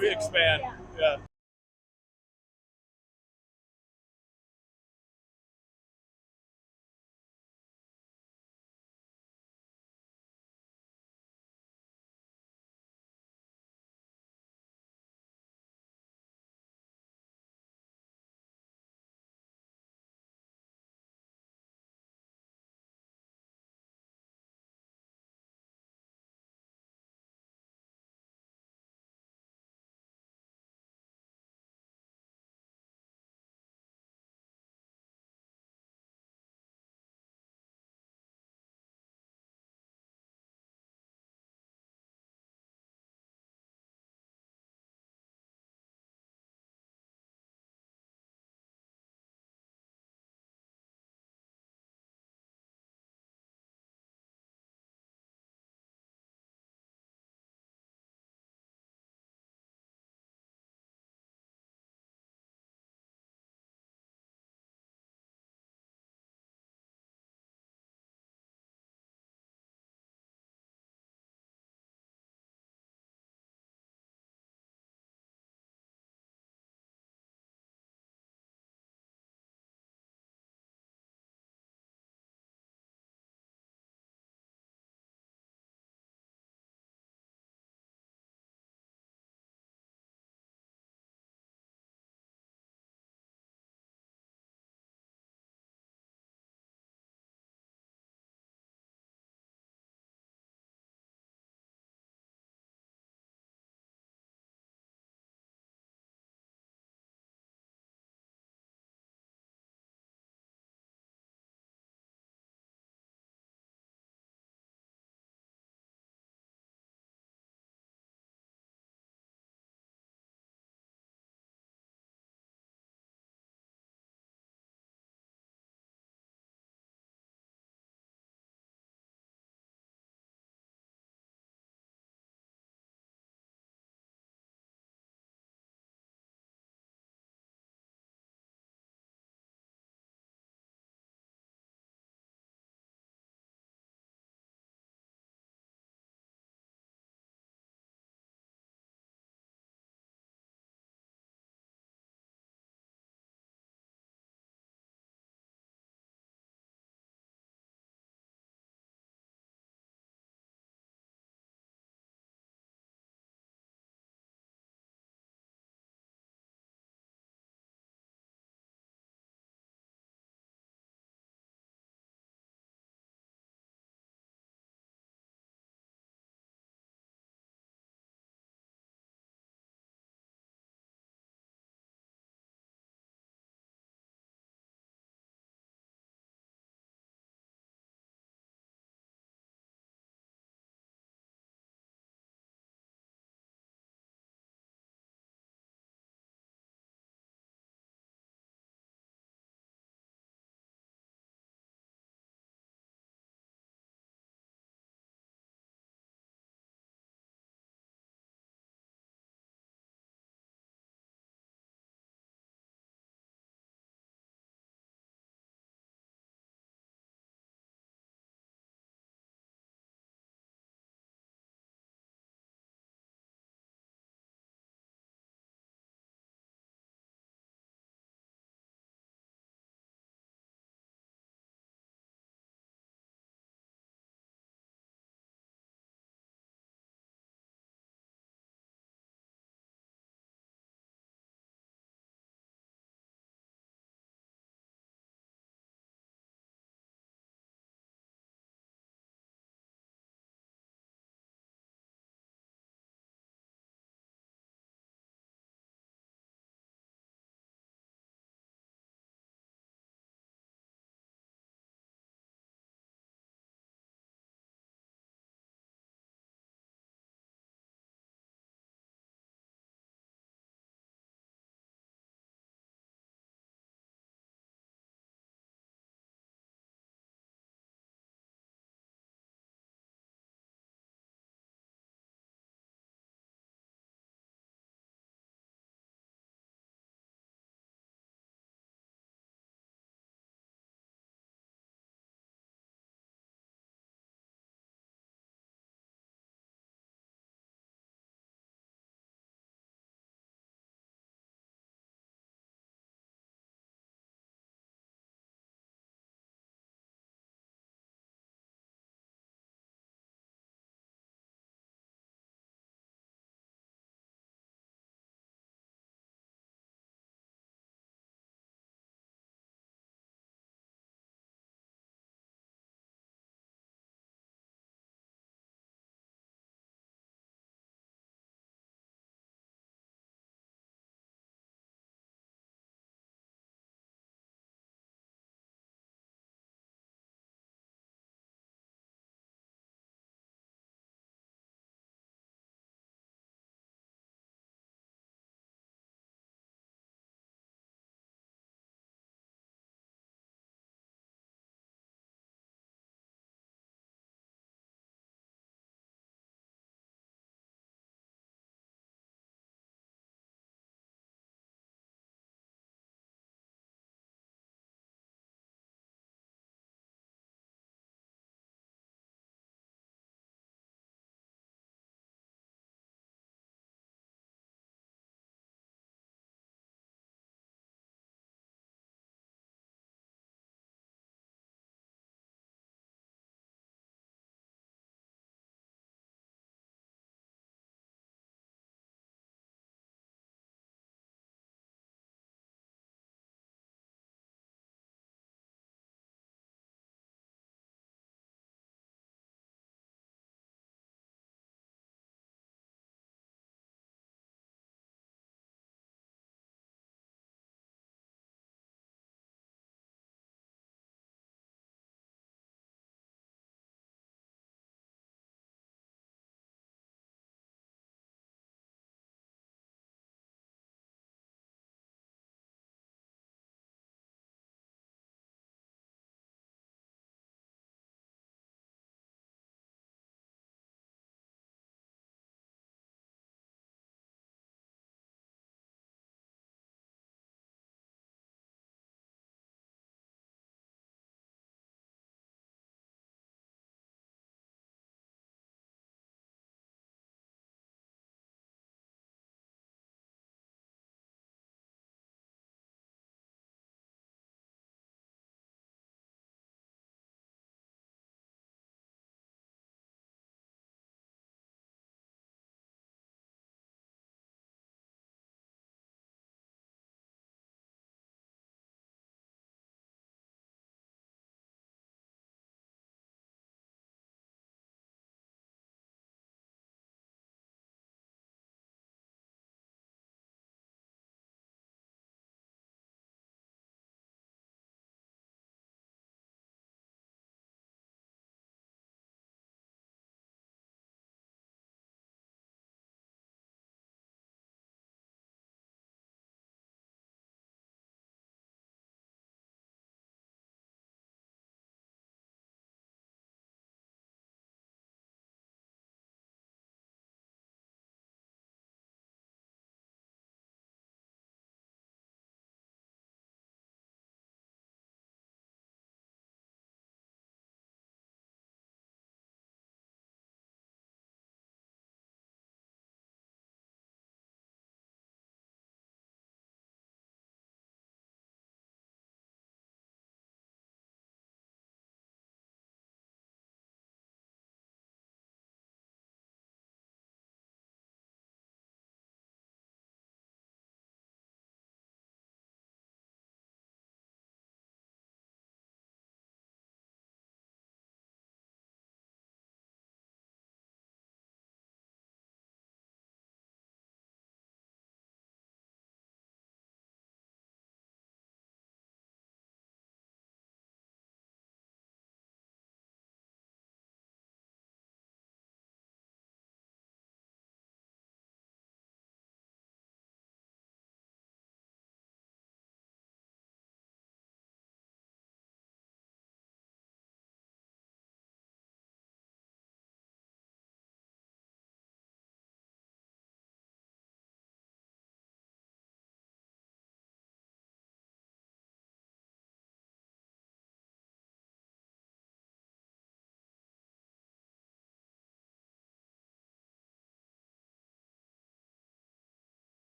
let me expand. Yeah.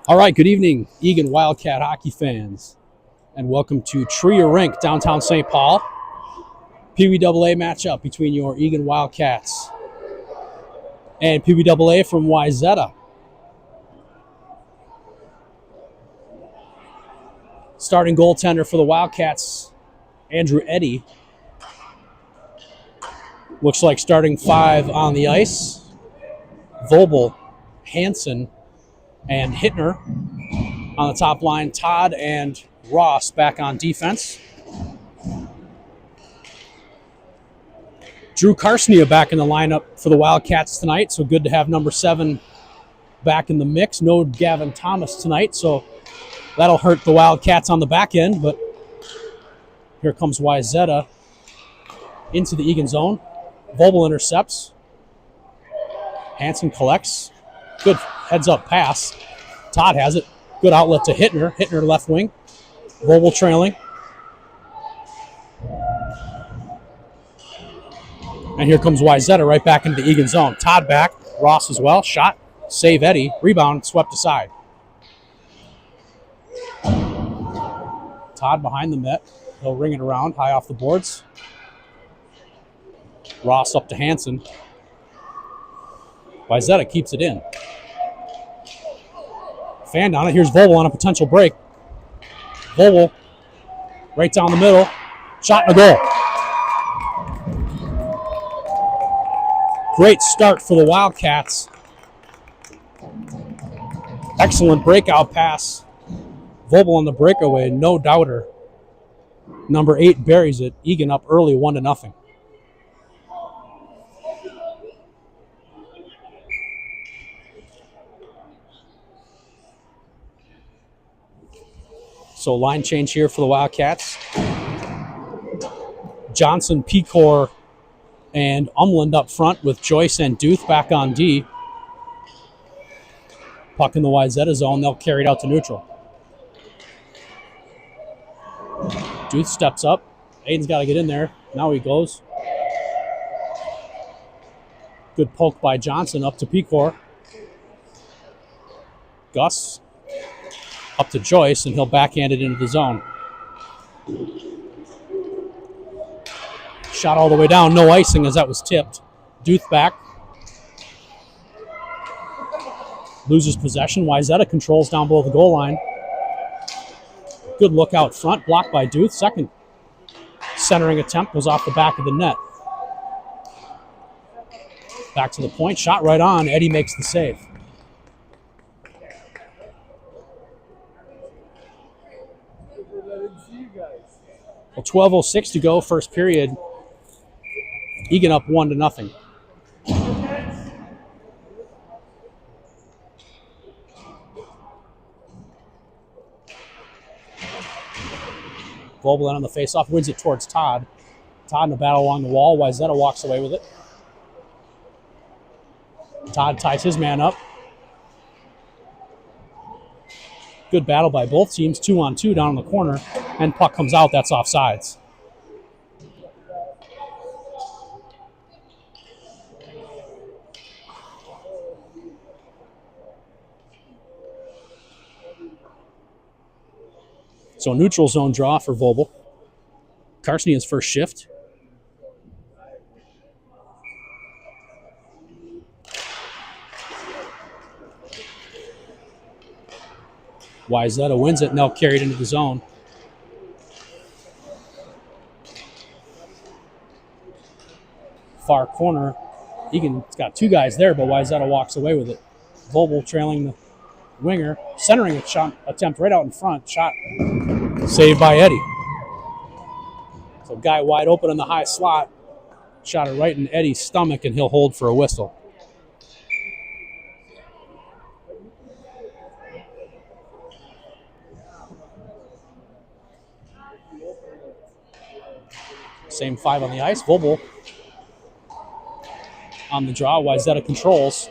All right, good evening, Eagan Wildcat hockey fans, and welcome to TRIA RINK, downtown St. Paul. PWAA matchup between your Eagan Wildcats and PWAA from Wayzata. Starting goaltender for the Wildcats, Andrew Eddy. Looks like starting five on the ice. Vobel, Hansen, and Hittner. On the top line, Todd and Ross back on defense. Drew Carsonia back in the lineup for the Wildcats tonight, so good to have number 7 back in the mix. No Gavin Thomas tonight, so that'll hurt the Wildcats on the back end, but here comes Wayzata into the Eagan zone. Vobel intercepts. Hansen collects. Good heads-up pass. Todd has it. Good outlet to Hittner. Hittner left wing. Vobel trailing. And here comes Wayzata right back into the Eagan zone. Todd back. Ross as well. Shot. Save Eddy. Rebound. Swept aside. Todd behind the net. He'll ring it around. High off the boards. Ross up to Hansen. Wayzata keeps it in. Fan down it. Here's Vobel on a potential break. Vobel right down the middle. Shot and a goal. Great start for the Wildcats. Excellent breakout pass. Vobel on the breakaway, no doubter. Number 8 buries it. Eagan up early, 1-0. So line change here for the Wildcats. Johnson, Pecor, and Umland up front with Joyce and Duth back on D. Puck in the Wayzata zone. They'll carry it out to neutral. Duth steps up. Aiden's got to get in there. Now he goes. Good poke by Johnson up to Pecor. Gus up to Joyce, and he'll backhand it into the zone. Shot all the way down. No icing as that was tipped. Duth back. Loses possession. Wayzata controls down below the goal line. Good look out front. Blocked by Duth. Second centering attempt was off the back of the net. Back to the point. Shot right on. Eddy makes the save. Well, 12:06 to go, first period. Eagan up 1-0. Vobel on the faceoff, wins it towards Todd. Todd in a battle along the wall. Wayzata walks away with it. Todd ties his man up. Good battle by both teams. 2-on-2 down in the corner. And puck comes out. That's offsides. So neutral zone draw for Vobel. Carsonia's first shift. Wayzata wins it, and they'll carry it into the zone. Far corner. Eagan's got 2 guys there, but Wayzata walks away with it. Vobel trailing the winger. Centering a shot attempt right out in front. Shot saved by Eddy. So guy wide open in the high slot. Shot it right in Eddy's stomach, and he'll hold for a whistle. Same 5 on the ice. Vobel on the draw. Wayzata controls.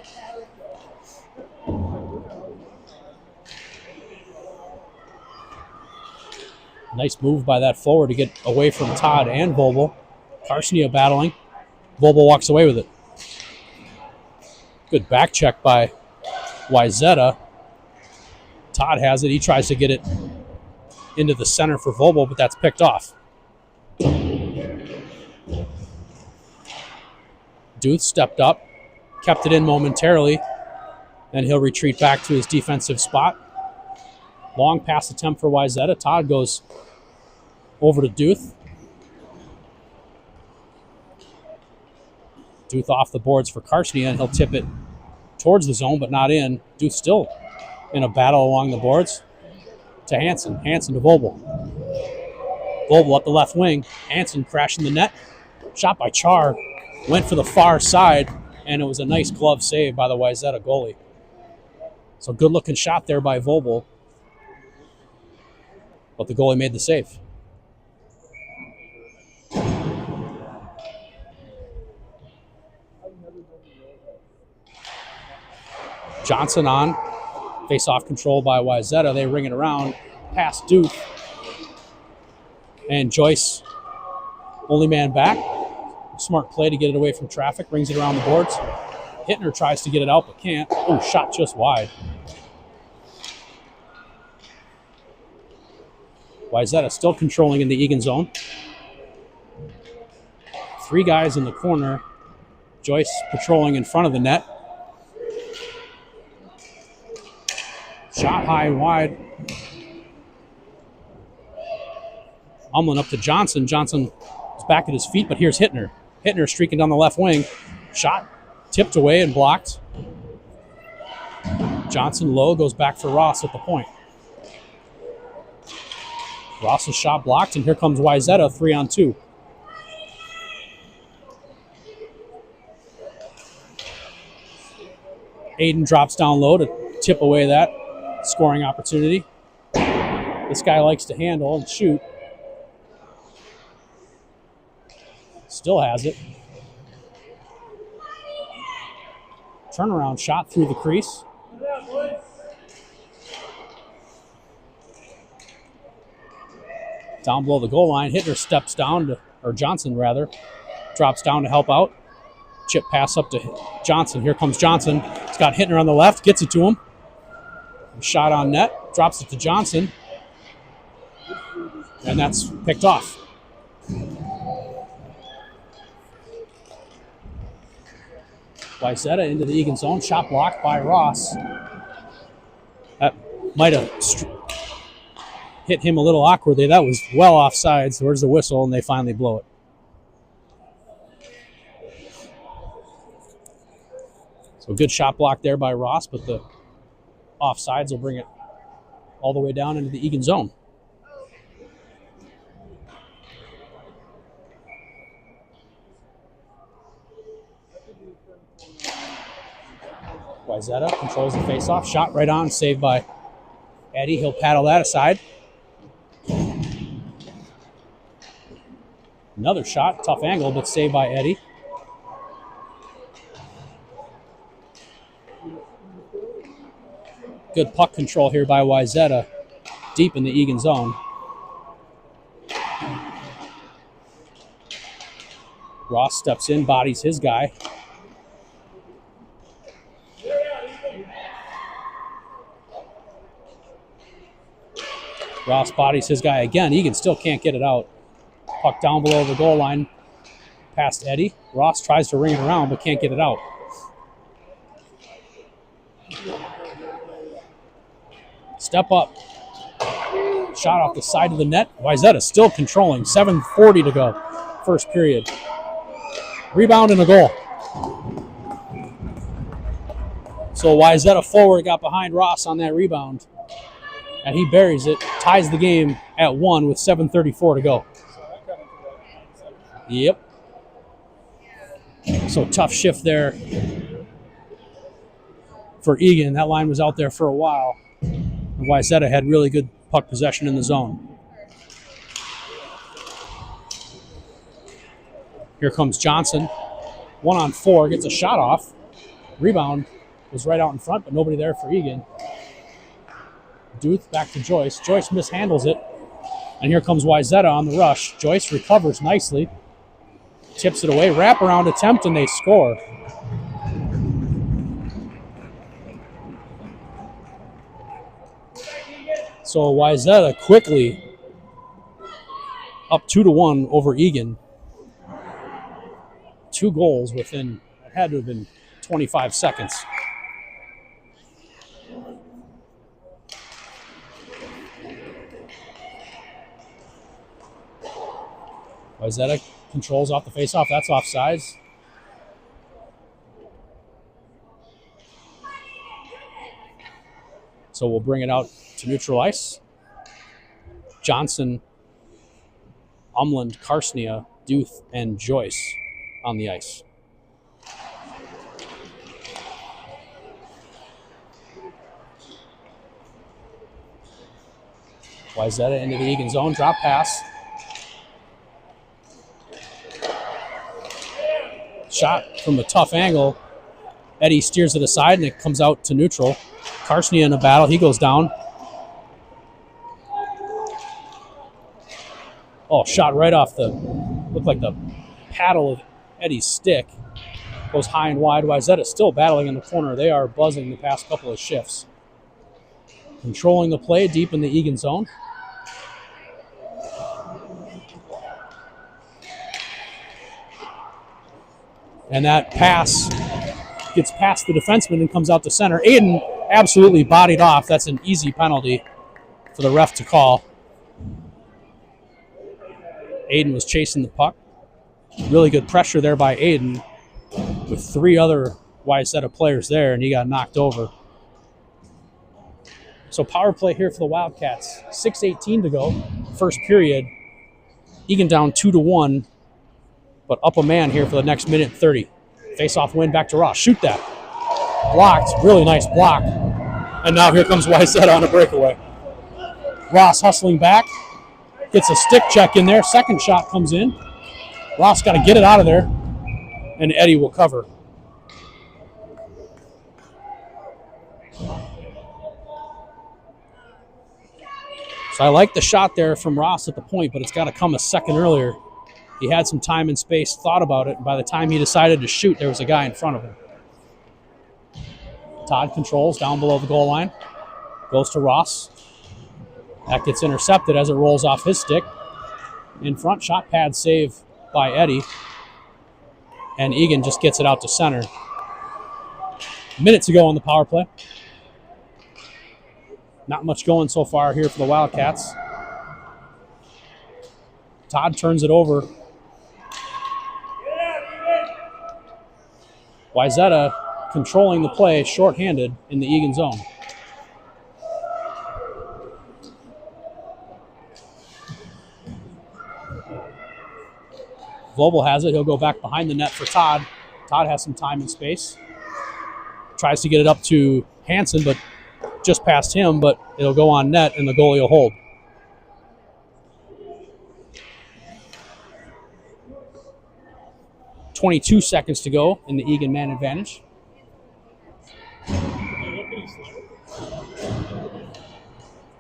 Nice move by that forward to get away from Todd and Vobel. Carsonia battling. Vobel walks away with it. Good back check by Wayzata. Todd has it. He tries to get it into the center for Vobel, but that's picked off. Duth stepped up, kept it in momentarily, and he'll retreat back to his defensive spot. Long pass attempt for Wayzata. Todd goes over to Duth. Duth off the boards for Karchnia, and he'll tip it towards the zone, but not in. Duth still in a battle along the boards to Hansen. Hansen to Vobel. Vobel up the left wing. Hansen crashing the net. Shot by Char. Went for the far side, and it was a nice glove save by the Wayzata goalie. So good-looking shot there by Vobel, but the goalie made the save. Johnson on. Face-off control by Wayzata. They ring it around. Pass Duke. And Joyce, only man back. Smart play to get it away from traffic. Brings it around the boards. Hittner tries to get it out, but can't. Oh, shot just wide. Wayzata still controlling in the Eagan zone. 3 guys in the corner. Joyce patrolling in front of the net. Shot high and wide. Umlin up to Johnson. Johnson is back at his feet, but here's Hittner. Hittner streaking down the left wing. Shot tipped away and blocked. Johnson low, goes back for Ross at the point. Ross's shot blocked, and here comes Wayzata, 3-on-2. Aiden drops down low to tip away that scoring opportunity. This guy likes to handle and shoot. Still has it. Turnaround shot through the crease. Down below the goal line, Hittner steps down to, or Johnson rather, drops down to help out. Chip pass up to Johnson. Here comes Johnson. He's got Hittner on the left, gets it to him. Shot on net, drops it to Johnson. And that's picked off. Wayzata into the Eagan zone, shot blocked by Ross. That might have hit him a little awkwardly. That was well offside, so where's the whistle, and they finally blow it. So good shot block there by Ross, but the offsides will bring it all the way down into the Eagan zone. Wayzata controls the faceoff. Shot right on, saved by Eddie. He'll paddle that aside. Another shot, tough angle, but saved by Eddie. Good puck control here by Wayzata, deep in the Eagan zone. Ross steps in, bodies his guy. Ross bodies his guy again. Eagan still can't get it out. Puck down below the goal line, past Eddie. Ross tries to ring it around, but can't get it out. Step up. Shot off the side of the net. Wayzata still controlling. 7:40 to go. First period. Rebound and a goal. So Wayzata forward got behind Ross on that rebound. And he buries it. Ties the game at 1 with 7:34 to go. Yep. So tough shift there for Eagan. That line was out there for a while. Wayzata had really good puck possession in the zone. Here comes Johnson. 1-on-4, gets a shot off. Rebound was right out in front, but nobody there for Eagan. Duth back to Joyce. Joyce mishandles it. And here comes Wayzata on the rush. Joyce recovers nicely. Tips it away. Wraparound attempt, and they score. So Wayzata quickly up 2-1 over Eagan. 2 goals within, it had to have been 25 seconds. Wayzata controls off the faceoff. That's offsides. So we'll bring it out to neutral ice. Johnson, Umland, Karsnia, Duth, and Joyce on the ice. Wayzata into the Eagan zone, drop pass. Shot from a tough angle. Eddie steers it aside and it comes out to neutral. Karsnia in a battle, he goes down. Oh, shot right off the, looked like the paddle of Eddie's stick. Goes high and wide. Wayzata still battling in the corner. They are buzzing the past couple of shifts. Controlling the play deep in the Eagan zone. And that pass gets past the defenseman and comes out to center. Aiden absolutely bodied off. That's an easy penalty for the ref to call. Aiden was chasing the puck. Really good pressure there by Aiden with 3 other Wayzata players there, and he got knocked over. So power play here for the Wildcats. 6:18 to go, first period. Eagan down 2-1, but up a man here for the next minute 30. Face-off win back to Ross. Shoot that. Blocked. Really nice block. And now here comes Wayzata on a breakaway. Ross hustling back. Gets a stick check in there. Second shot comes in. Ross got to get it out of there. And Eddie will cover. So I like the shot there from Ross at the point, but it's got to come a second earlier. He had some time and space, thought about it, and by the time he decided to shoot, there was a guy in front of him. Todd controls down below the goal line. Goes to Ross. That gets intercepted as it rolls off his stick. In front, shot pad save by Eddie. And Eagan just gets it out to center. Minute to go on the power play. Not much going so far here for the Wildcats. Todd turns it over. Wayzata controlling the play, shorthanded in the Eagan zone. Vobel has it. He'll go back behind the net for Todd. Todd has some time and space. Tries to get it up to Hansen, but just past him, but it'll go on net and the goalie will hold. .22 seconds to go in the Eagan man advantage.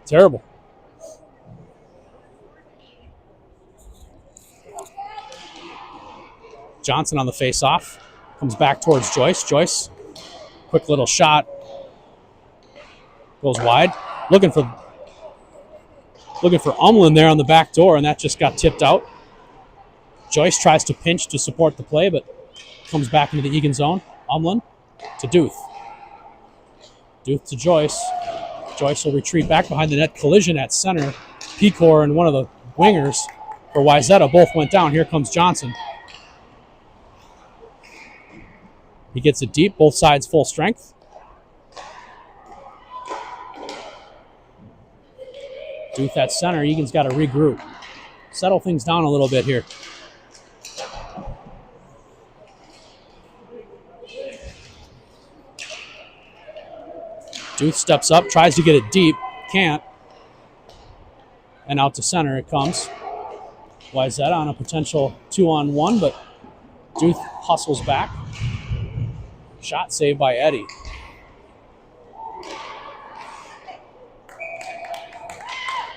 Terrible. Johnson on the face-off. Comes back towards Joyce. Joyce, quick little shot. Goes wide. Looking for Umland there on the back door, and that just got tipped out. Joyce tries to pinch to support the play, but comes back into the Eagan zone. Umland to Duth. Duth to Joyce. Joyce will retreat back behind the net. Collision at center. Pecor and one of the wingers for Wayzata both went down. Here comes Johnson. He gets it deep, both sides full strength. Duth at center. Egan's got to regroup. Settle things down a little bit here. Duth steps up, tries to get it deep, can't. And out to center it comes. Wayzata on a potential 2-on-1, but Duth hustles back. Shot saved by Eddie.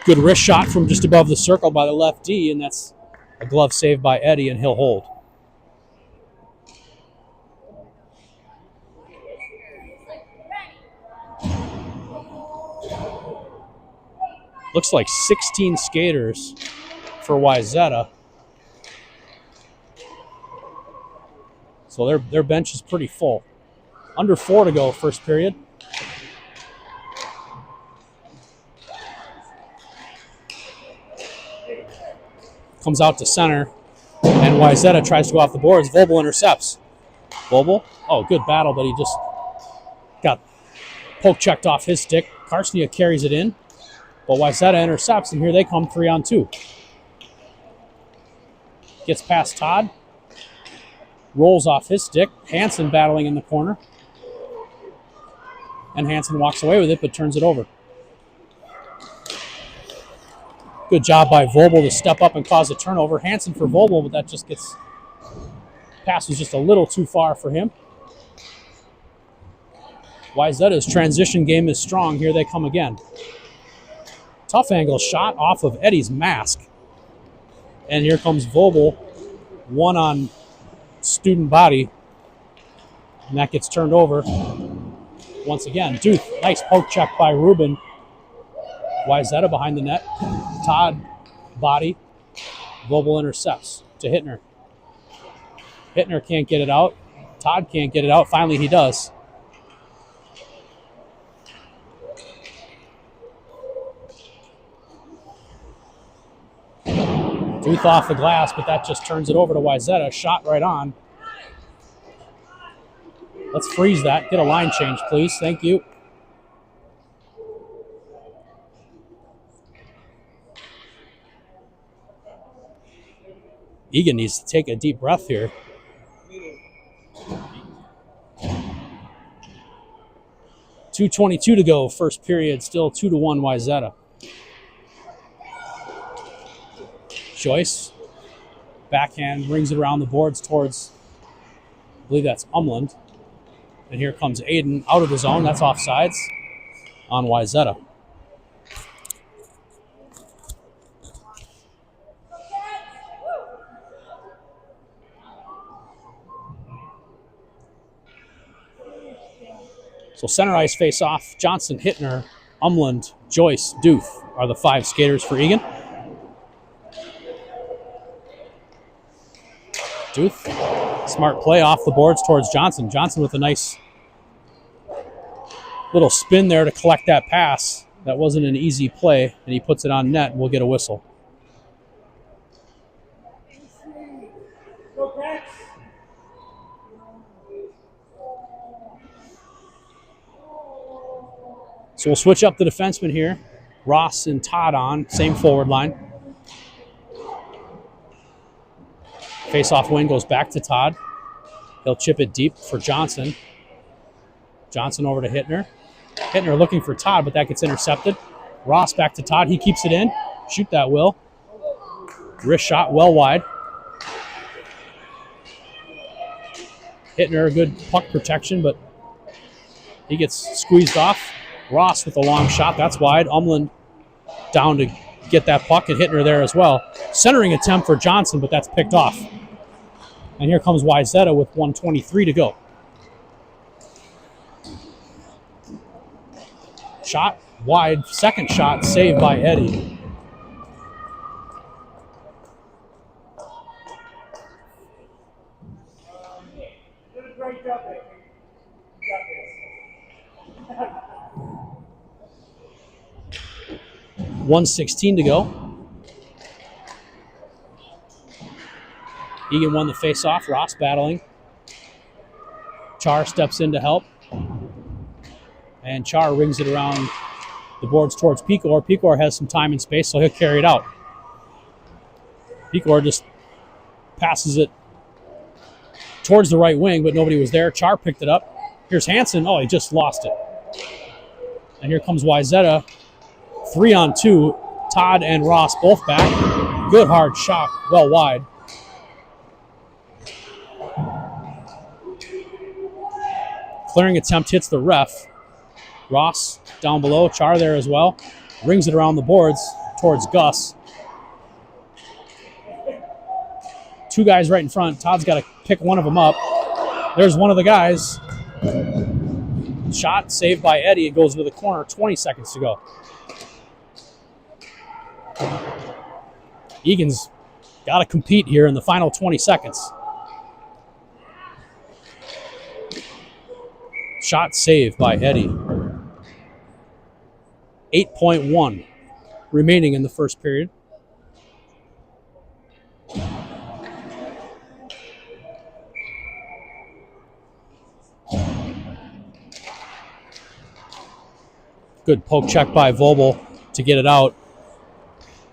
Good wrist shot from just above the circle by the left D, and that's a glove save by Eddie, and he'll hold. Looks like 16 skaters for Wayzata. So their bench is pretty full. Under 4 to go, first period. Comes out to center, and Wayzata tries to go off the boards. Vobel intercepts. Vobel, oh, good battle, but he just got poke checked off his stick. Karsnia carries it in, but Wayzata intercepts, and here they come 3-on-2. Gets past Todd, rolls off his stick. Hansen battling in the corner, and Hansen walks away with it, but turns it over. Good job by Vobel to step up and cause a turnover. Hansen for Vobel, but that just gets... Pass was just a little too far for him. Wayzata's transition game is strong. Here they come again. Tough angle shot off of Eddie's mask. And here comes Vobel, one on student body. And that gets turned over. Once again, Duth, nice poke check by Rubin. Wayzata behind the net. Todd, body. Vobel intercepts to Hittner. Hittner can't get it out. Todd can't get it out. Finally, he does. Duth off the glass, but that just turns it over to Wayzata. Shot right on. Let's freeze that. Get a line change, please. Thank you. Eagan needs to take a deep breath here. .222 to go, first period, still 2-1 Wayzata. Joyce, backhand, brings it around the boards towards, I believe that's Umland. And here comes Aiden out of the zone. That's offsides on Wayzata. So center ice face off. Johnson, Hittner, Umland, Joyce, Duth are the 5 skaters for Eagan. Duth, smart play off the boards towards Johnson. Johnson with a nice little spin there to collect that pass. That wasn't an easy play, and he puts it on net. We'll get a whistle. So we'll switch up the defensemen here. Ross and Todd on, same forward line. Face-off win goes back to Todd. He'll chip it deep for Johnson. Johnson over to Hittner. Hittner looking for Todd, but that gets intercepted. Ross back to Todd. He keeps it in. Shoot that, Will. Wrist shot well wide. Hittner, good puck protection, but he gets squeezed off. Ross with a long shot. That's wide. Umland down to get that puck, and Hittner there as well. Centering attempt for Johnson, but that's picked off. And here comes Wayzata with 1:23 to go. Shot wide. Second shot saved by Eddie. .116 to go. Eagan won the face-off. Ross battling. Char steps in to help. And Char rings it around the boards towards Picor. Picor has some time and space, so he'll carry it out. Picor just passes it towards the right wing, but nobody was there. Char picked it up. Here's Hansen. Oh, he just lost it. And here comes Wayzata. 3-on-2. Todd and Ross both back. Good hard shot, well wide. Clearing attempt hits the ref. Ross down below, Char there as well. Rings it around the boards towards Gus. 2 guys right in front. Todd's got to pick one of them up. There's one of the guys. Shot saved by Eddie. It goes into the corner. 20 seconds to go. Eagan's got to compete here in the final 20 seconds. Shot saved by Eddie. 8.1 remaining in the first period. Good poke check by Vobel to get it out,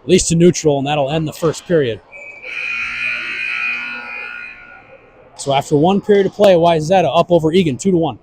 at least to neutral, and that'll end the first period. So after one period of play, Wayzata up over Eagan 2-1.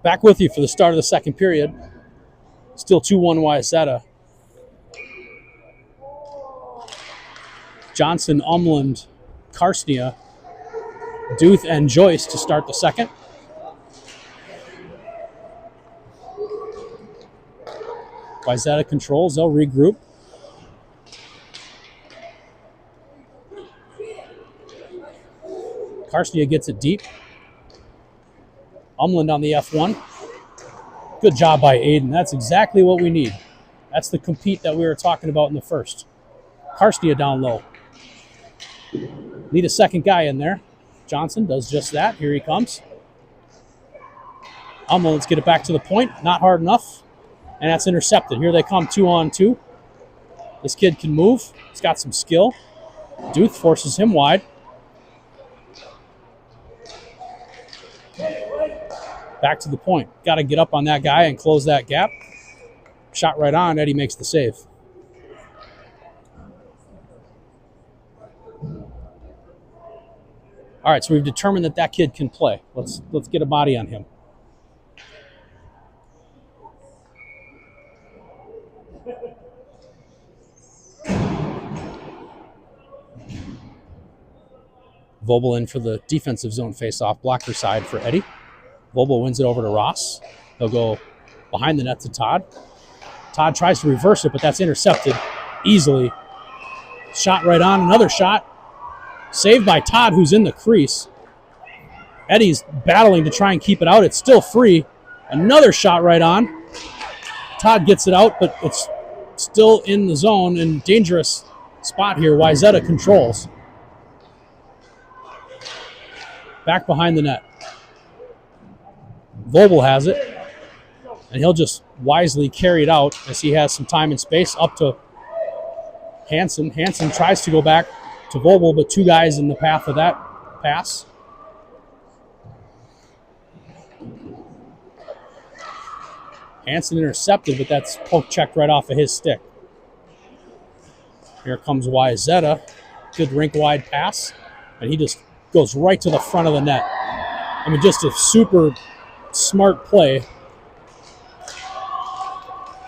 Back with you for the start of the second period. Still 2-1 Wayzata. Johnson, Umland, Karsnia, Duth, and Joyce to start the second. Wayzata controls, they'll regroup. Karsnia gets it deep. Umland on the F1. Good job by Aiden. That's exactly what we need. That's the compete that we were talking about in the first. Karsnia down low. Need a second guy in there. Johnson does just that. Here he comes. Let's get it back to the point. Not hard enough. And that's intercepted. Here they come 2-on-2. This kid can move. He's got some skill. Duth forces him wide. Back to the point. Got to get up on that guy and close that gap. Shot right on. Eddie makes the save. All right, so we've determined that that kid can play. Let's get a body on him. Vobel in for the defensive zone face-off, blocker side for Eddie. Vobel wins it over to Ross. They'll go behind the net to Todd. Todd tries to reverse it, but that's intercepted easily. Shot right on, another shot. Saved by Todd, who's in the crease. Eddie's battling to try and keep it out. It's still free. Another shot right on. Todd gets it out, but it's still in the zone and dangerous spot here. Wayzata controls. Back behind the net. Vobel has it, and he'll just wisely carry it out as he has some time and space up to Hansen. Hansen tries to go back to Vobel, but two guys in the path of that pass. Hansen intercepted, but that's poke checked right off of his stick. Here comes Wayzata. Good rink-wide pass, and he just goes right to the front of the net. I mean, just a super smart play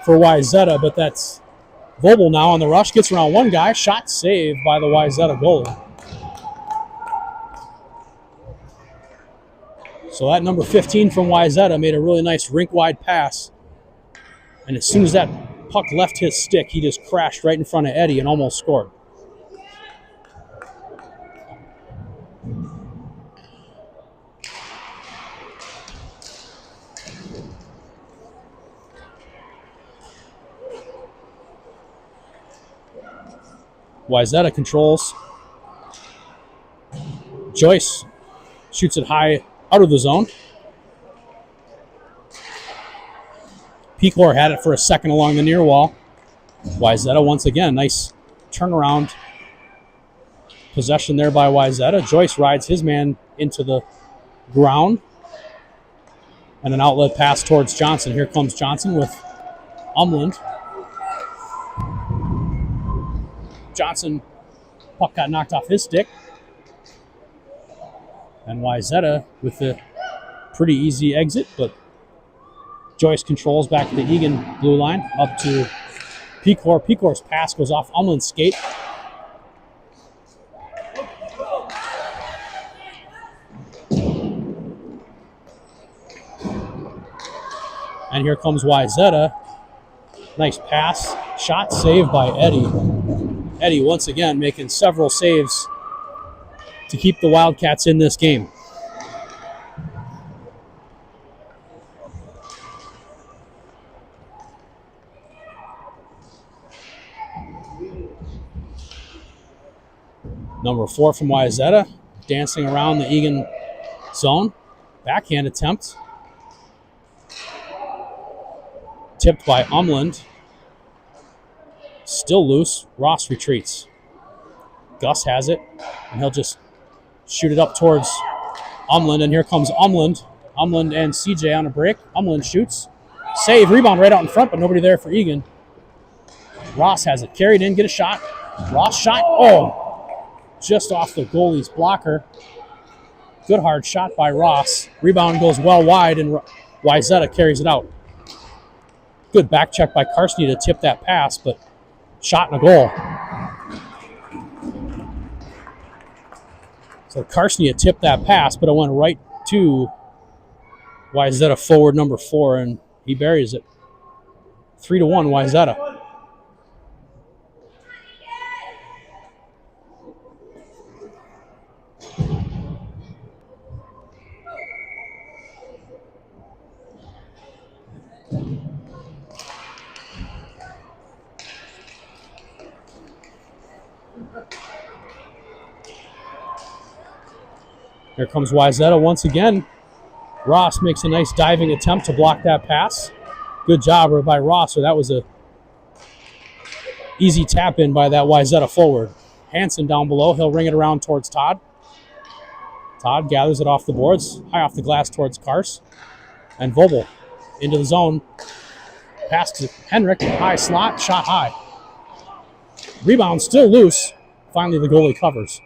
for Wayzata, but that's Vobel now on the rush. Gets around one guy. Shot saved by the Wayzata goalie. So that number 15 from Wayzata made a really nice rink-wide pass. And as soon as that puck left his stick, he just crashed right in front of Eddie and almost scored. Wayzata controls. Joyce shoots it high out of the zone. Pecor had it for a second along the near wall. Wayzata once again, nice turnaround possession there by Wayzata. Joyce rides his man into the ground. And an outlet pass towards Johnson. Here comes Johnson with Umland. Johnson, puck got knocked off his stick. And Wayzata with the pretty easy exit, but Joyce controls back to the Eagan blue line, up to Pecor. Pecor's pass goes off Umland's skate. And here comes Wayzata. Nice pass. Shot saved by Eddie. Eddie once again making several saves to keep the Wildcats in this game. Number 4 from Wayzata, dancing around the Eagan zone. Backhand attempt. Tipped by Umland. Still loose. Ross retreats. Gus has it, and he'll just shoot it up towards Umland, and here comes Umland. Umland and CJ on a break. Umland shoots. Save, rebound right out in front, but nobody there for Eagan. Ross has it. Carried in, get a shot. Ross shot. Oh, just off the goalie's blocker. Good hard shot by Ross. Rebound goes well wide, and Wayzata carries it out. Good back check by Carstney to tip that pass, but shot and a goal. So Carstney had tipped that pass, but it went right to Wayzata forward number 4, and he buries it. 3-1 Wayzata. Here comes Wayzata once again. Ross makes a nice diving attempt to block that pass. Good job by Ross, or that was a easy tap in by that Wayzata forward. Hansen down below. He'll ring it around towards Todd. Todd gathers it off the boards, high off the glass towards Kars. And Vogel into the zone. Pass to Henrik, high slot, shot high. Rebound still loose. Finally the goalie covers.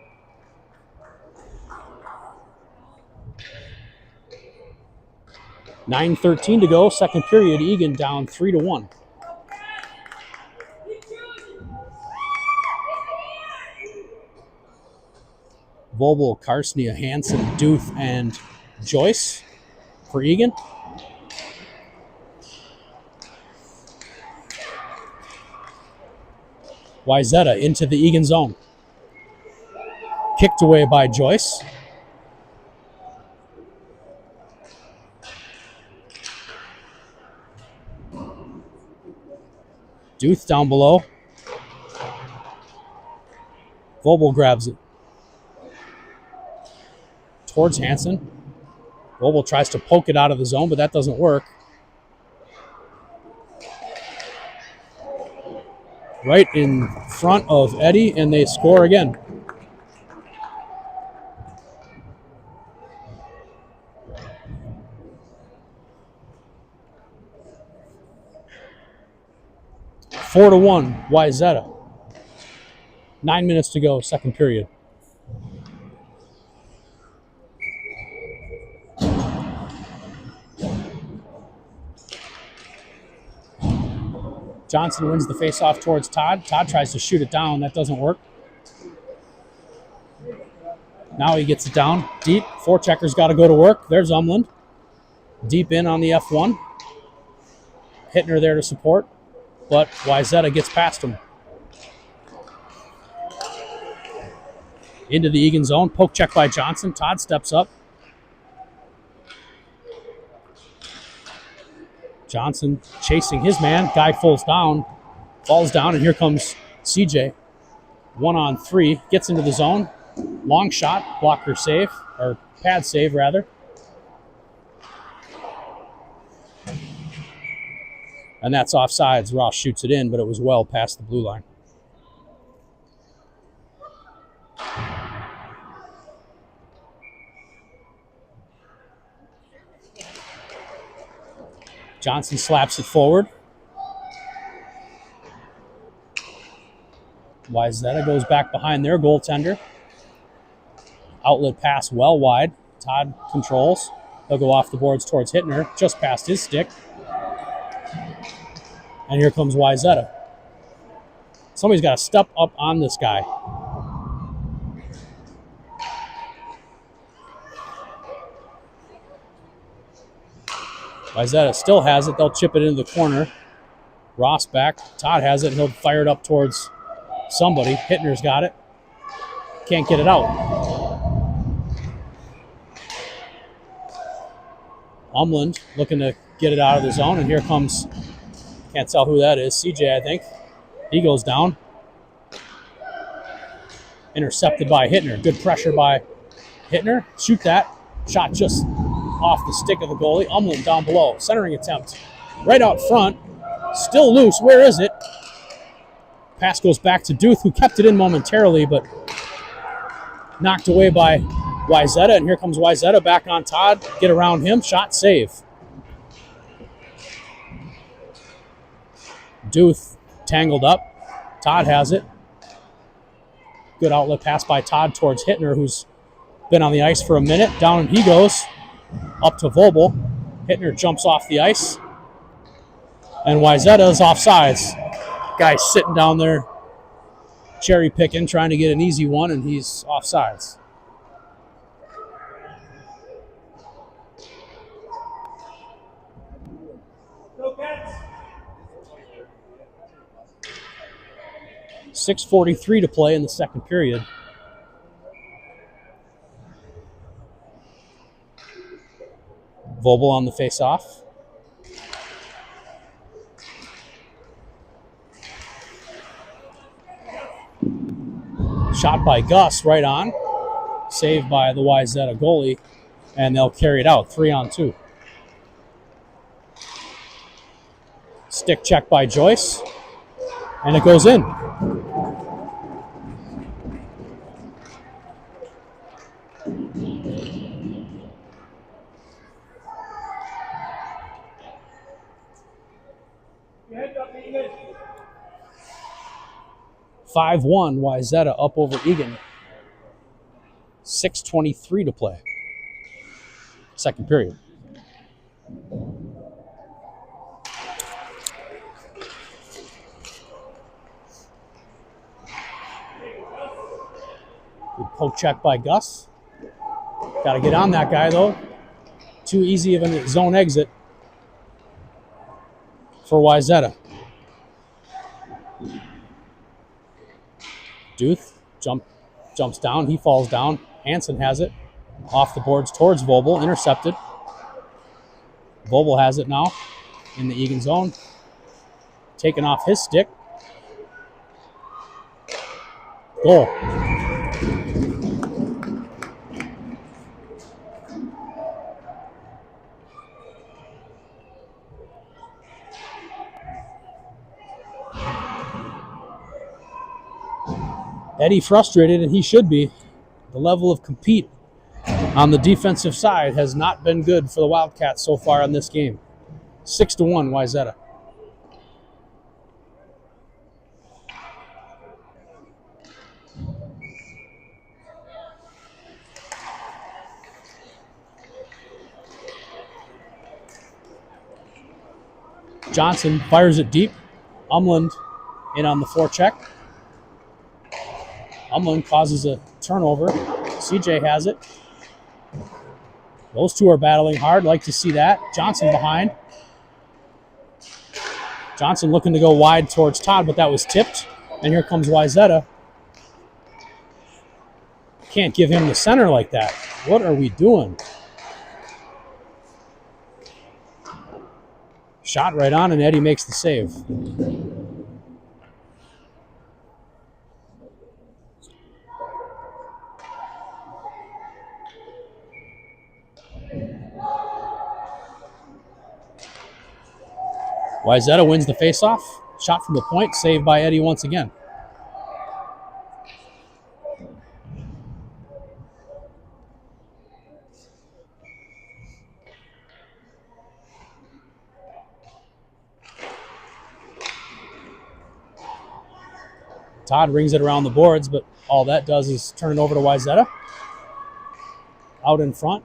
.9:13 to go, second period. Eagan down 3-1. Vogel, Carstney, Hansen, Duth, and Joyce for Eagan. Wayzata into the Eagan zone. Kicked away by Joyce. Duth down below. Vogel grabs it. Towards Hansen. Vogel tries to poke it out of the zone, but that doesn't work. Right in front of Eddie, and they score again. Four to 1, Wayzata. 9 minutes to go, second period. Johnson wins the faceoff towards Todd. Todd tries to shoot it down. That doesn't work. Now he gets it down. Deep. Forechecker's got to go to work. There's Umland. Deep in on the F1. Hittner there to support. But Wayzata gets past him. Into the Eagan zone. Poke check by Johnson. Todd steps up. Johnson chasing his man. Guy falls down, and here comes CJ. 1-on-3, gets into the zone. Long shot, blocker save, or pad save rather. And that's offsides. Ross shoots it in, but it was well past the blue line. Johnson slaps it forward. Wayzata goes back behind their goaltender. Outlet pass well wide. Todd controls. He'll go off the boards towards Hittner, just past his stick. And here comes Wayzata. Somebody's got to step up on this guy. Wayzata still has it. They'll chip it into the corner. Ross back. Todd has it. He'll fire it up towards somebody. Hittner's got it. Can't get it out. Umland looking to get it out of the zone, and here comes, can't tell who that is, CJ, I think. He goes down. Intercepted by Hittner. Good pressure by Hittner. Shoot that. Shot just off the stick of the goalie. Umland down below. Centering attempt. Right out front. Still loose. Where is it? Pass goes back to Duth, who kept it in momentarily, but knocked away by Wayzata, and here comes Wayzata back on Todd. Get around him. Shot save. Duth tangled up. Todd has it. Good outlet pass by Todd towards Hittner, who's been on the ice for a minute. Down he goes. Up to Vobel. Hittner jumps off the ice. And Wayzata's offsides. Guy's sitting down there cherry picking, trying to get an easy one, and he's offsides. .6:43 to play in the second period. Vobel on the face-off. Shot by Gus right on. Saved by the Wayzata goalie, and they'll carry it out. 3-on-2. Stick check by Joyce, and it goes in. Eagan. 5-1, Wayzata up over Eagan. 6:23 to play. Second period. Good poke check by Gus. Got to get on that guy, though. Too easy of a zone exit for Wayzata. Duth jumps down. He falls down. Hansen has it. Off the boards towards Vobel. Intercepted. Vobel has it now in the Eagan zone. Taken off his stick. Goal. Eddie frustrated, and he should be. The level of compete on the defensive side has not been good for the Wildcats so far in this game. 6-1, Wayzata. Johnson fires it deep. Umland in on the forecheck. Umland causes a turnover. CJ has it. Those two are battling hard. Like to see that. Johnson behind. Johnson looking to go wide towards Todd, but that was tipped. And here comes Wayzata. Can't give him the center like that. What are we doing? Shot right on, and Eddie makes the save. Wayzata wins the faceoff. Shot from the point, saved by Eddie once again. Todd rings it around the boards, but all that does is turn it over to Wayzata. Out in front.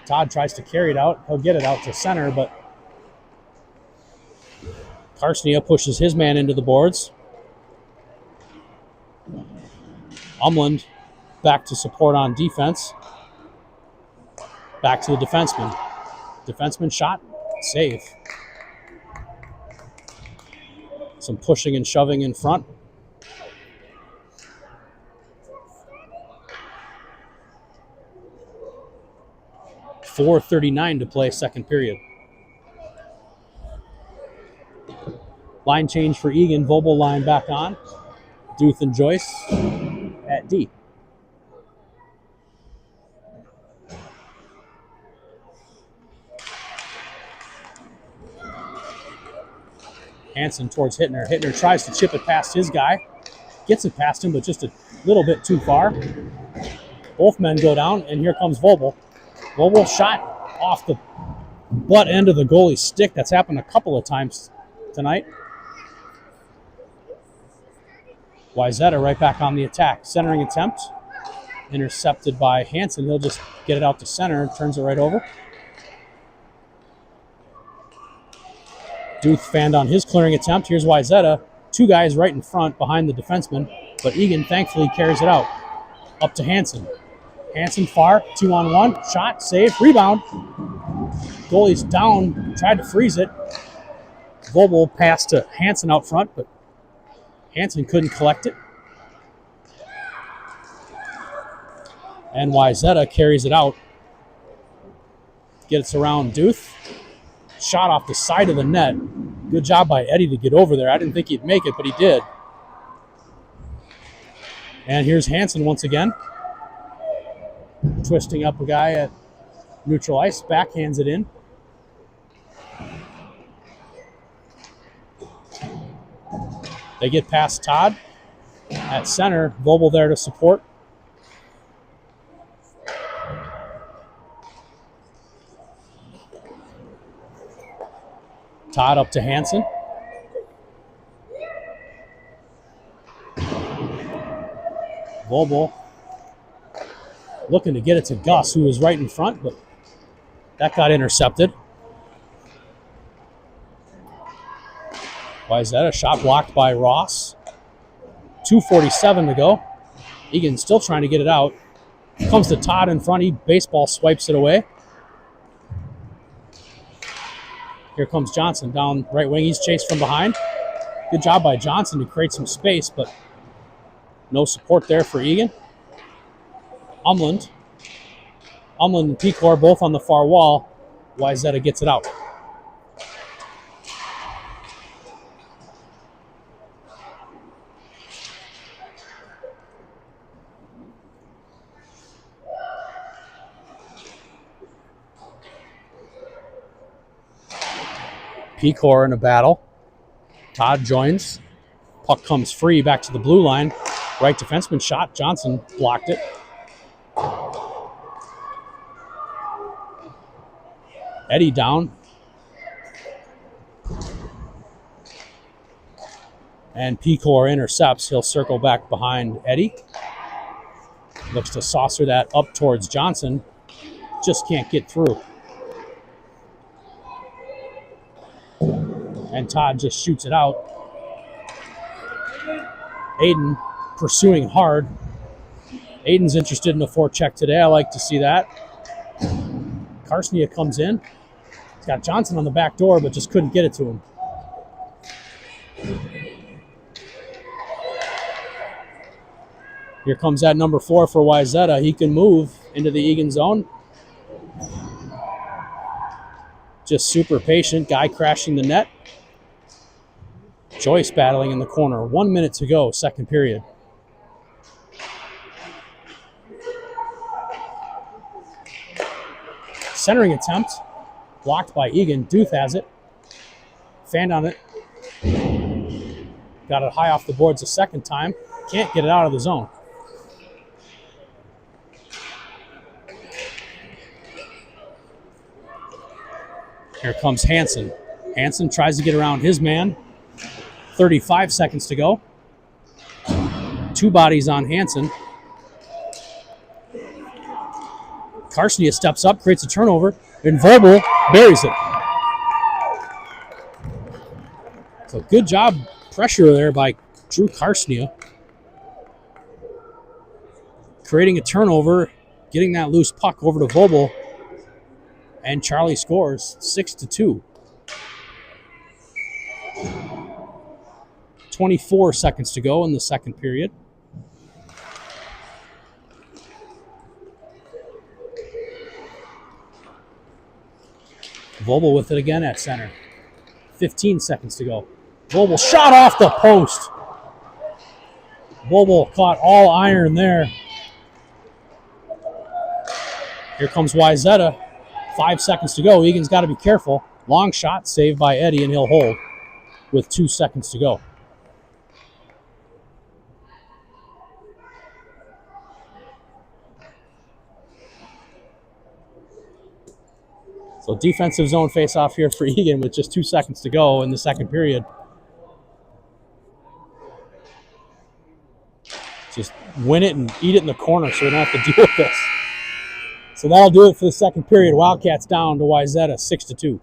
Todd tries to carry it out. He'll get it out to center, but Carstnia pushes his man into the boards. Umland back to support on defense. Back to the defenseman. Defenseman shot, save. Some pushing and shoving in front. .439 to play, second period. Line change for Eagan. Vobel line back on. Duth and Joyce at D. Hansen towards Hittner. Hittner tries to chip it past his guy. Gets it past him, but just a little bit too far. Both men go down, and here comes Vobel. Vobel shot off the butt end of the goalie's stick. That's happened a couple of times tonight. Wayzata right back on the attack. Centering attempt. Intercepted by Hansen. He'll just get it out to center and turns it right over. Duth fanned on his clearing attempt. Here's Wayzata. Two guys right in front behind the defenseman, but Eagan thankfully carries it out. Up to Hansen. Hansen far, 2-on-1. Shot, save, rebound. Goalie's down, tried to freeze it. Vobel passed to Hansen out front, but Hansen couldn't collect it. And Wayzata carries it out. Gets around Duth. Shot off the side of the net. Good job by Eddie to get over there. I didn't think he'd make it, but he did. And here's Hansen once again. Twisting up a guy at neutral ice. Backhands it in. They get past Todd. At center, Vobel there to support. Todd up to Hansen. Vobel looking to get it to Gus, who was right in front, but that got intercepted. Wayzata, shot blocked by Ross. 2:47 to go. Eagan still trying to get it out. Comes to Todd in front. He baseball swipes it away. Here comes Johnson down right wing. He's chased from behind. Good job by Johnson to create some space, but no support there for Eagan. Umland and Pecor both on the far wall. Wayzata gets it out. Pecor in a battle. Todd joins. Puck comes free back to the blue line. Right defenseman shot. Johnson blocked it. Eddie down. And Pecor intercepts. He'll circle back behind Eddie. Looks to saucer that up towards Johnson. Just can't get through. And Todd just shoots it out. Aiden pursuing hard. Aiden's interested in a forecheck today. I like to see that. Carstnia comes in. He's got Johnson on the back door, but just couldn't get it to him. Here comes that number 4 for Wayzata. He can move into the Eagan zone. Just super patient. Guy crashing the net. Joyce battling in the corner. 1 minute to go, second period. Centering attempt. Blocked by Eagan. Duth has it. Fanned on it. Got it high off the boards a second time. Can't get it out of the zone. Here comes Hansen. Hansen tries to get around his man. 35 seconds to go. 2 bodies on Hansen. Karstnia steps up, creates a turnover, and Vogel buries it. So good job pressure there by Drew Karstnia. Creating a turnover, getting that loose puck over to Vogel, and Charlie scores 6-2. 24 seconds to go in the second period. Vogel with it again at center. 15 seconds to go. Vogel shot off the post. Vogel caught all iron there. Here comes Wayzata. 5 seconds to go. Eagan's got to be careful. Long shot saved by Eddie, and he'll hold with 2 seconds to go. So defensive zone face-off here for Eagan with just 2 seconds to go in the second period. Just win it and eat it in the corner so we don't have to deal with this. So that'll do it for the second period. Wildcats down to Wayzata 6-2.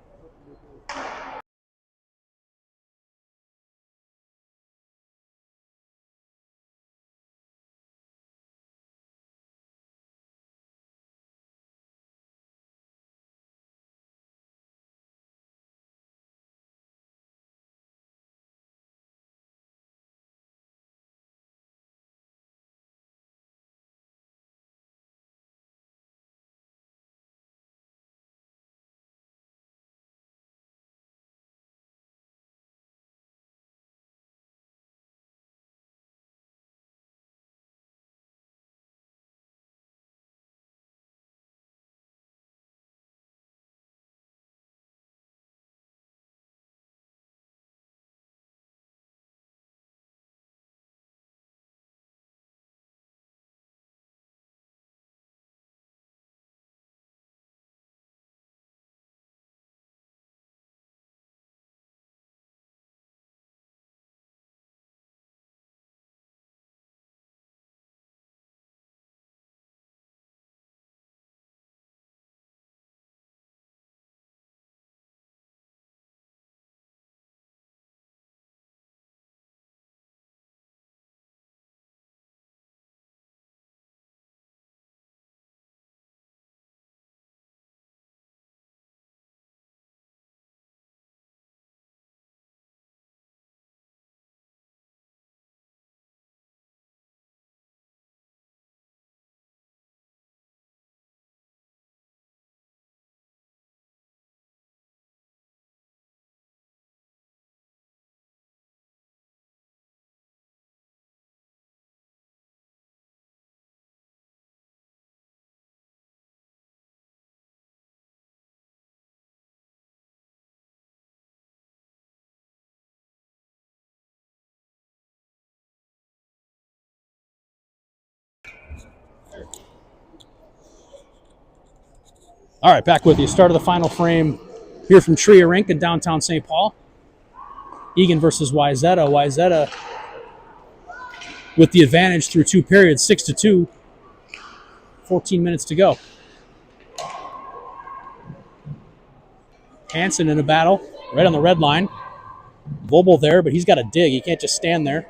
All right, back with you. Start of the final frame here from TRIA RINK in downtown St. Paul. Eagan versus Wayzata. Wayzata with the advantage through 2 periods, 6-2. 14 minutes to go. Hansen in a battle, right on the red line. Vogel there, but he's got to dig. He can't just stand there.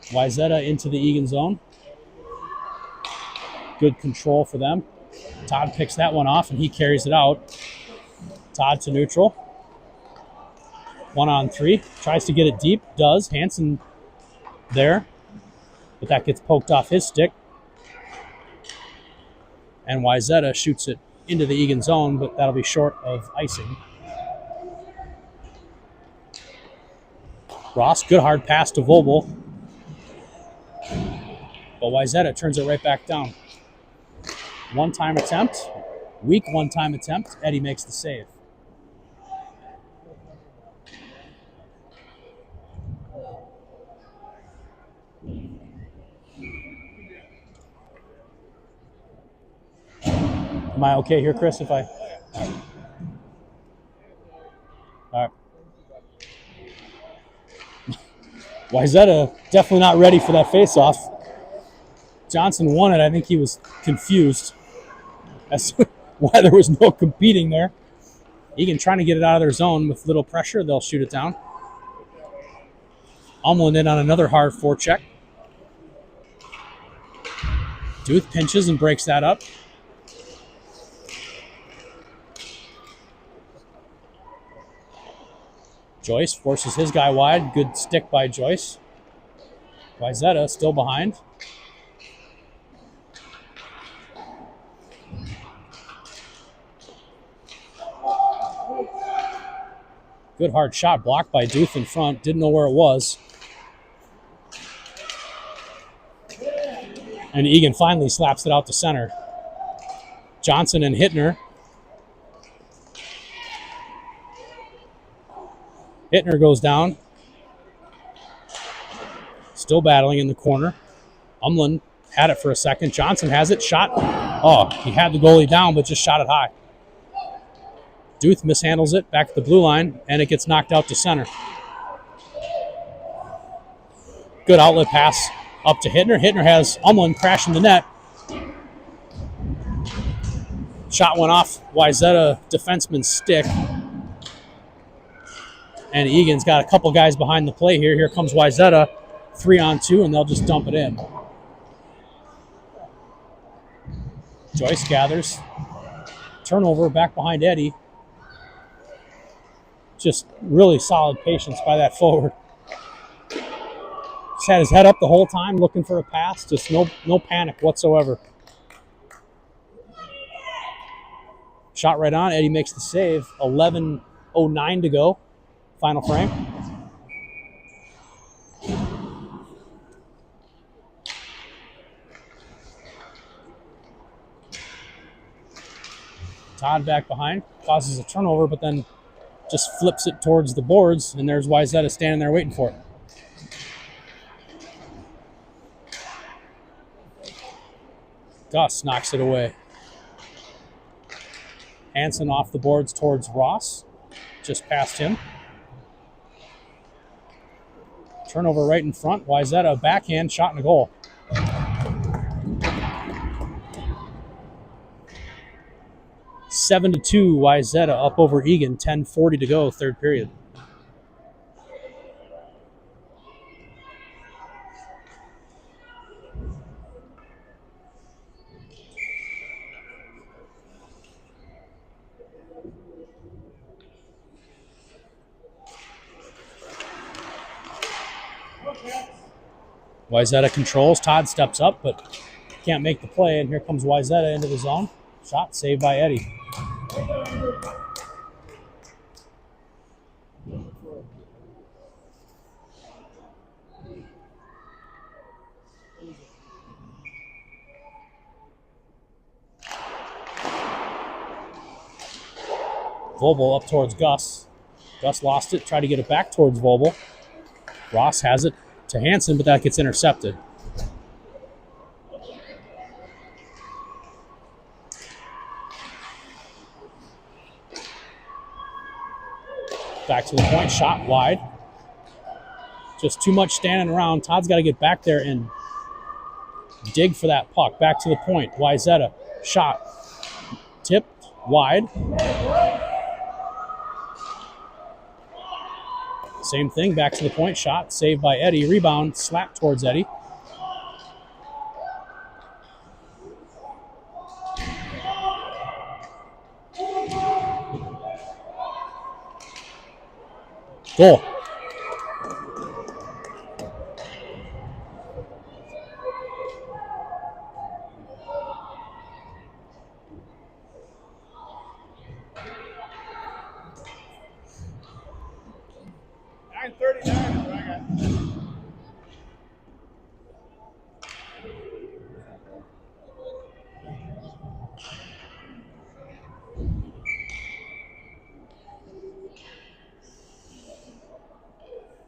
Wayzata into the Eagan zone. Good control for them. Todd picks that one off, and he carries it out. Todd to neutral. 1-on-3. Tries to get it deep. Does. Hansen there. But that gets poked off his stick. And Wayzata shoots it into the Eagan zone, but that'll be short of icing. Ross, good hard pass to Vogel. But Wayzata turns it right back down. One-time attempt. Weak one-time attempt. Eddie makes the save. Am I okay here, Chris, if I... All right. Wayzata definitely not ready for that face-off. Johnson won it. I think he was confused. That's why there was no competing there. Eagan trying to get it out of their zone with little pressure. They'll shoot it down. Umlin in on another hard forecheck. Duth pinches and breaks that up. Joyce forces his guy wide. Good stick by Joyce. Wayzata still behind. Good hard shot blocked by Duth in front. Didn't know where it was. And Eagan finally slaps it out to center. Johnson and Hittner. Hittner goes down. Still battling in the corner. Umlin had it for a second. Johnson has it. Shot. Oh, he had the goalie down, but just shot it high. Duth mishandles it back at the blue line, and it gets knocked out to center. Good outlet pass up to Hittner. Hittner has Umlin crashing the net. Shot went off Wayzata defenseman's stick. And Eagan's got a couple guys behind the play here. Here comes Wayzata, 3-on-2, and they'll just dump it in. Joyce gathers. Turnover back behind Eddie. Just really solid patience by that forward. Just had his head up the whole time looking for a pass. Just no panic whatsoever. Shot right on. Eddie makes the save. 11:09 to go. Final frame. Todd back behind. Causes a turnover, but then just flips it towards the boards, and there's Wayzata standing there waiting for it. Gus knocks it away. Hansen off the boards towards Ross. Just past him. Turnover right in front. Wayzata backhand, shot and a goal. Seven to 2, Wayzata up over Eagan. 10:40 to go, third period. Wayzata controls. Todd steps up, but can't make the play. And here comes Wayzata into the zone. Shot saved by Eddie. Vobel up towards Gus. Gus lost it, tried to get it back towards Vobel. Ross has it to Hansen, but that gets intercepted. Back to the point, shot wide. Just too much standing around. Todd's got to get back there and dig for that puck. Back to the point. Wayzata, shot. Tipped wide. Same thing, back to the point, shot. Saved by Eddie. Rebound, slap towards Eddie. Goal.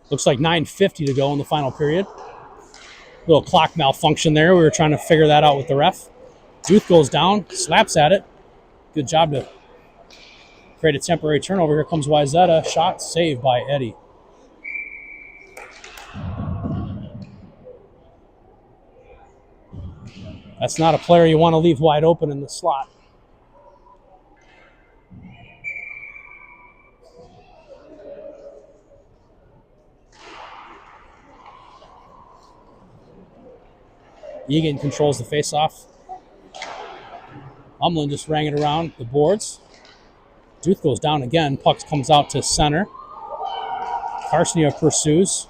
Looks like 9:50 to go in the final period. Little clock malfunction there. We were trying to figure that out with the ref. Duth goes down, slaps at it. Good job to create a temporary turnover. Here comes Wayzata. Shot saved by Eddie. That's not a player you want to leave wide open in the slot. Eagan controls the faceoff. Umlin just rang it around the boards. Duth goes down again. Puck comes out to center. Karsnia pursues.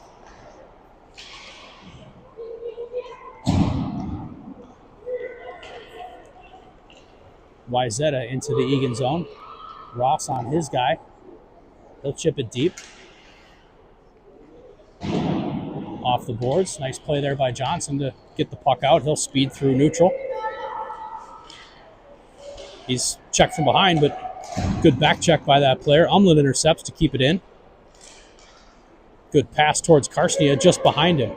Wayzata into the Eagan zone. Ross on his guy. He'll chip it deep. Off the boards. Nice play there by Johnson to get the puck out. He'll speed through neutral. He's checked from behind, but good back check by that player. Umlin intercepts to keep it in. Good pass towards Karsnia just behind him.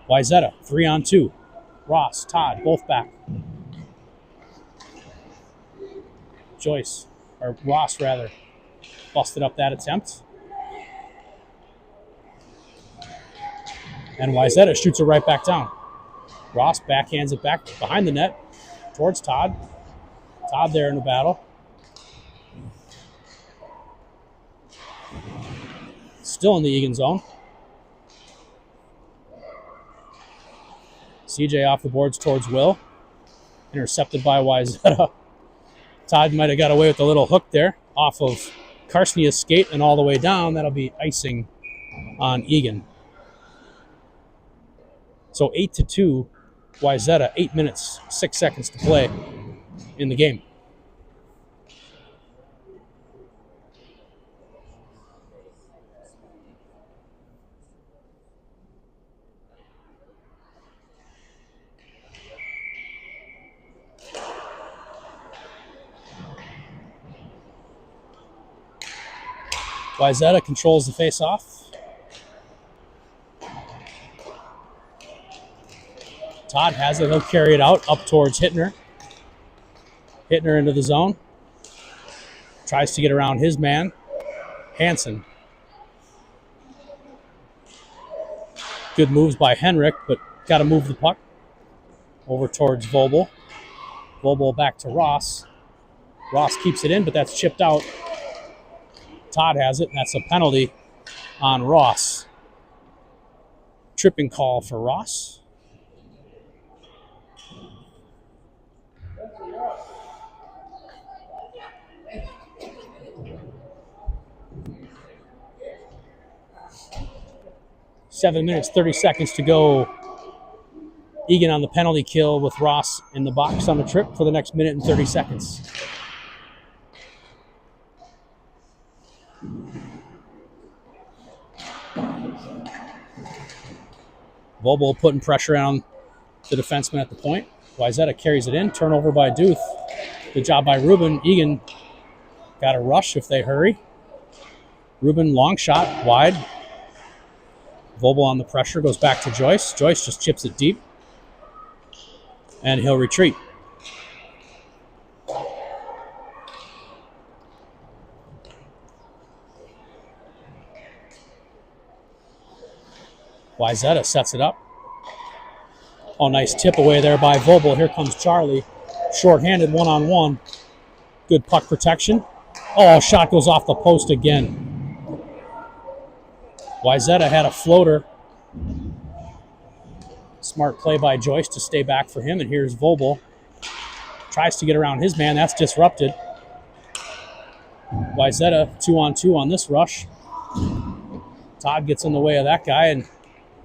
Wayzata, 3-on-2. Ross, Todd, both back. Ross busted up that attempt. And Wayzata shoots it right back down. Ross backhands it back behind the net towards Todd. Todd there in the battle. Still in the Eagan zone. CJ off the boards towards Will. Intercepted by Wayzata. Todd might have got away with a little hook there off of Karsnia's skate and all the way down. That'll be icing on Eagan. So 8-2, Wayzata, 8 minutes, 6 seconds to play in the game. Wayzata controls the face-off. Todd has it. He'll carry it out up towards Hittner. Hittner into the zone. Tries to get around his man. Hansen. Good moves by Henrik, but got to move the puck over towards Vobel. Vobel back to Ross. Ross keeps it in, but that's chipped out. Todd has it, and that's a penalty on Ross. Tripping call for Ross. Seven minutes, 30 seconds to go. Eagan on the penalty kill with Ross in the box on the trip for the next minute and 30 seconds. Vobel putting pressure on the defenseman at the point. Wayzata carries it in. Turnover by Duth. Good job by Ruben. Eagan got a rush if they hurry. Ruben, long shot, wide. Vobel on the pressure, goes back to Joyce. Joyce just chips it deep. And he'll retreat. Wayzata sets it up. Oh, nice tip away there by Vobel. Here comes Charlie. Short-handed one-on-one. Good puck protection. Oh, shot goes off the post again. Wayzata had a floater. Smart play by Joyce to stay back for him, and here's Vobel. Tries to get around his man. That's disrupted. Wayzata 2-on-2 on this rush. Todd gets in the way of that guy, and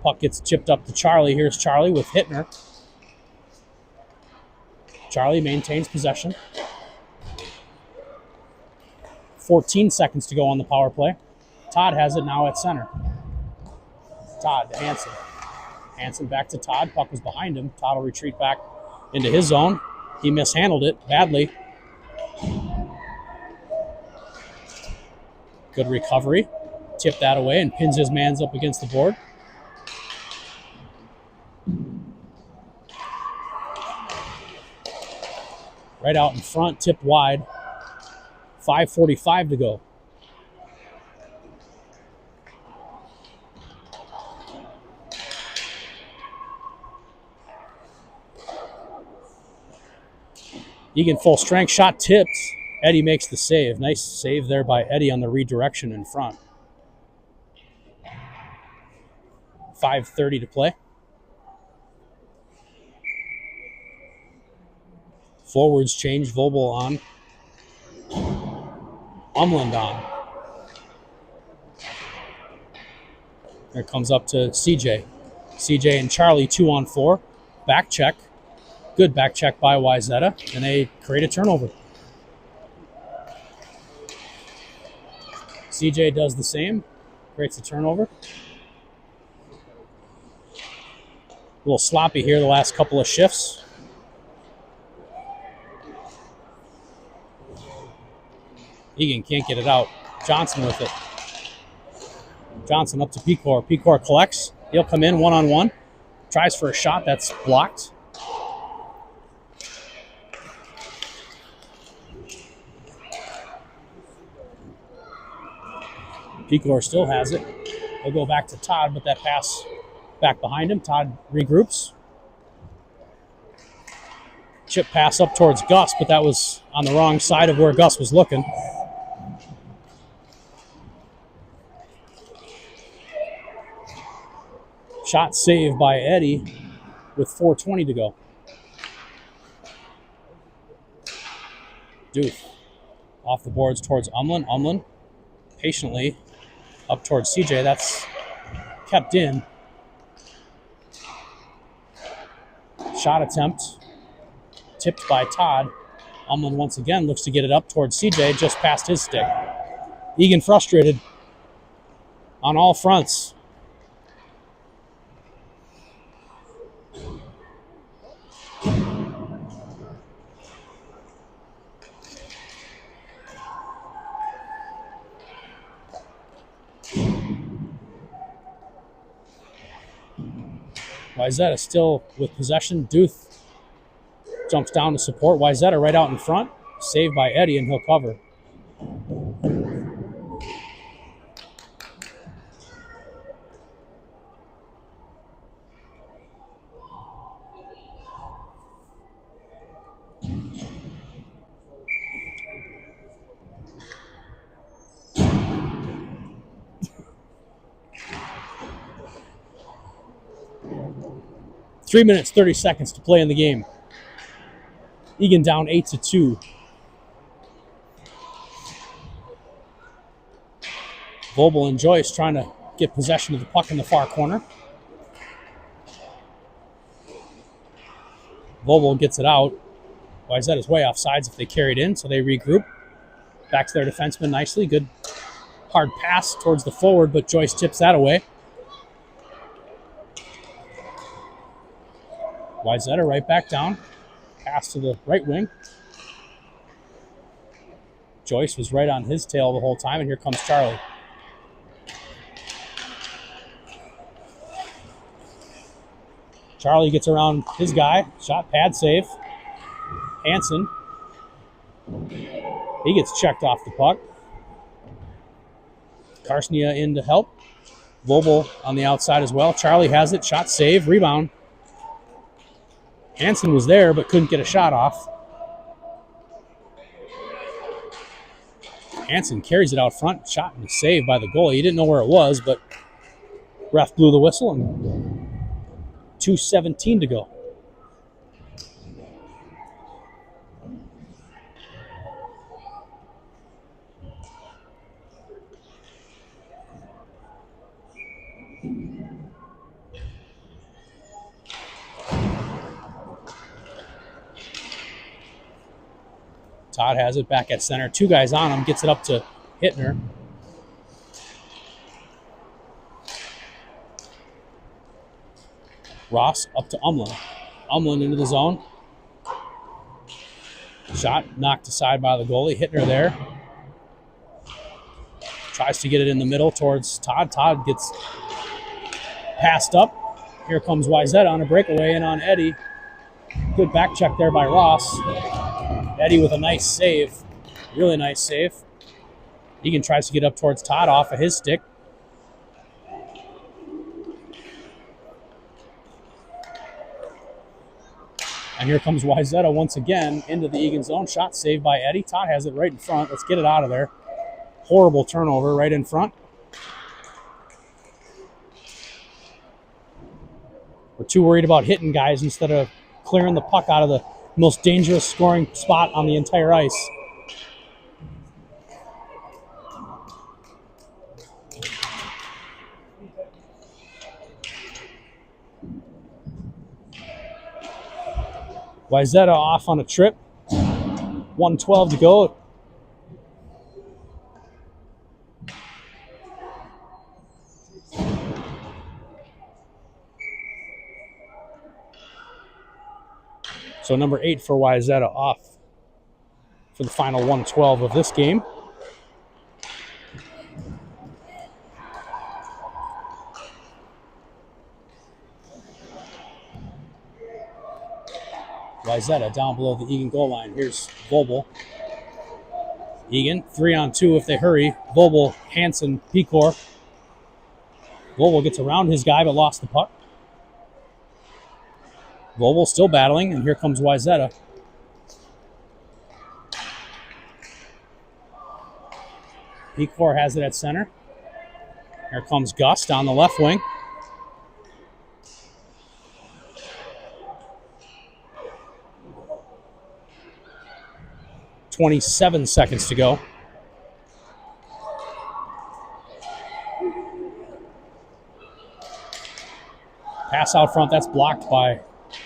puck gets chipped up to Charlie. Here's Charlie with Hittner. Charlie maintains possession. 14 seconds to go on the power play. Todd has it now at center. Todd to Hansen. Hansen back to Todd. Puck was behind him. Todd will retreat back into his zone. He mishandled it badly. Good recovery. Tip that away and pins his mans up against the board. Right out in front, tipped wide. 5:45 to go. Eagan full strength, shot tipped. Eddie makes the save. Nice save there by Eddie on the redirection in front. 5:30 to play. Forwards change, Vobel on. Umland on. There comes up to CJ. CJ and Charlie 2-on-4. Back check. Good back check by Wayzata, and they create a turnover. CJ does the same, creates a turnover. A little sloppy here the last couple of shifts. Eagan can't get it out. Johnson with it. Johnson up to Pecor. Pecor collects. He'll come in one-on-one. Tries for a shot that's blocked. Pecor still has it. He'll go back to Todd, but that pass back behind him. Todd regroups. Chip pass up towards Gus, but that was on the wrong side of where Gus was looking. Shot saved by Eddie with 4:20 to go. Doof off the boards towards Umland. Umland patiently up towards CJ. That's kept in. Shot attempt tipped by Todd. Umland once again looks to get it up towards CJ, just past his stick. Eagan frustrated on all fronts. Wayzata still with possession. Duth jumps down to support. Wayzata right out in front. Saved by Eddie, and he'll cover. Three minutes, 30 seconds to play in the game. Eagan down 8-2. Vobel and Joyce trying to get possession of the puck in the far corner. Vobel gets it out. Wayzata's way off sides if they carry it in, so they regroup. Back to their defenseman nicely. Good hard pass towards the forward, but Joyce tips that away. Wayzata right back down. Pass to the right wing. Joyce was right on his tail the whole time, and here comes Charlie. Charlie gets around his guy. Shot, pad save. Hansen. He gets checked off the puck. Karsnia in to help. Vobel on the outside as well. Charlie has it. Shot, save, rebound. Hansen was there, but couldn't get a shot off. Hansen carries it out front. Shot and saved by the goalie. He didn't know where it was, but ref blew the whistle, and 2:17 to go. Todd has it back at center. Two guys on him. Gets it up to Hittner. Ross up to Umland. Umland into the zone. Shot knocked aside by the goalie. Hittner there. Tries to get it in the middle towards Todd. Todd gets passed up. Here comes Wayzata on a breakaway and on Eddie. Good back check there by Ross. Eddie with a nice save. Really nice save. Eagan tries to get up towards Todd off of his stick. And here comes Wayzata once again into the Eagan zone. Shot saved by Eddie. Todd has it right in front. Let's get it out of there. Horrible turnover right in front. We're too worried about hitting guys instead of clearing the puck out of the most dangerous scoring spot on the entire ice. Wayzata off on a trip. 1:12 to go. So number 8 for Wayzata off for the final 1:12 of this game. Wayzata down below the Eagan goal line. Here's Vobel. Eagan, 3-on-2 if they hurry. Vobel, Hansen, Pecor. Vobel gets around his guy but lost the puck. Vobel still battling, and here comes Wayzata. Pecor has it at center. Here comes Gus down the left wing. .27 seconds to go. Pass out front, that's blocked by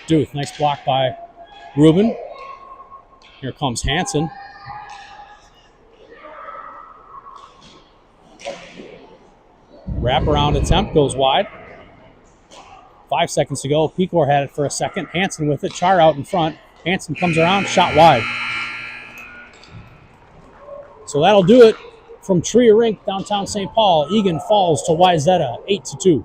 Duth. Nice block by Ruben. Here comes Hansen. Wraparound attempt goes wide. 5 seconds to go. Pecor had it for a second. Hansen with it. Char out in front. Hansen comes around, shot wide. So that'll do it from TRIA Rink, downtown St. Paul. Eagan falls to Wayzata, 8-2.